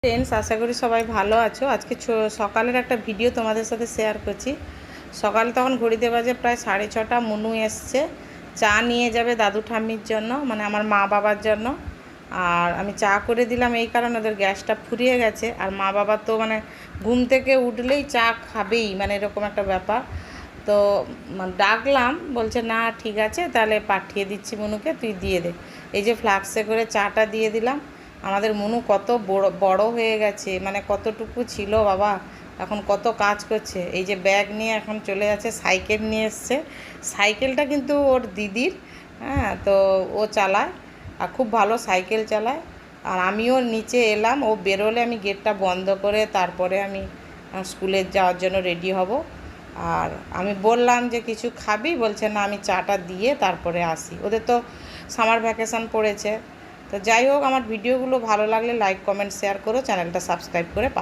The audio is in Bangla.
ফ্রেন্ডস, আশা করি সবাই ভালো আছো। আজকে সকালের একটা ভিডিও তোমাদের সাথে শেয়ার করছি। সকালে তখন ঘড়িতে বাজে প্রায় 6:30। মুনু এসছে, চা নিয়ে যাবে দাদু ঠাম্মির জন্য, মানে আমার মা বাবার জন্য। আর আমি চা করে দিলাম এই কারণে ওদের গ্যাসটা ফুরিয়ে গেছে। আর মা বাবা তো মানে ঘুম থেকে উঠলেই চা খাবেই, মানে এরকম একটা ব্যাপার। তো ডাকলাম, বলছে না ঠিক আছে, তাহলে পাঠিয়ে দিচ্ছি মুনুকে, তুই দিয়ে দে। এই যে ফ্লাক্সে করে চাটা দিয়ে দিলাম। আমাদের মুনু কত বড় হয়ে গেছে, মানে কতটুকু ছিল বাবা, এখন কত কাজ করছে। এই যে ব্যাগ নিয়ে এখন চলে যাচ্ছে, সাইকেল নিয়ে এসছে। সাইকেলটা কিন্তু ওর দিদির, হ্যাঁ, তো ও চালায় আর খুব ভালো সাইকেল চালায়। আর আমিও নিচে এলাম, ও বেরোলে আমি গেটটা বন্ধ করে তারপরে আমি স্কুলে যাওয়ার জন্য রেডি হব। আর আমি বললাম যে কিছু খাবি, বলছে না আমি চাটা দিয়ে তারপরে আসি। ওদের তো সামার ভ্যাকেশান পড়েছে। তো যাই হোক, আমার ভিডিওগুলো ভালো লাগলে লাইক কমেন্ট শেয়ার করো, চ্যানেলটা সাবস্ক্রাইব করে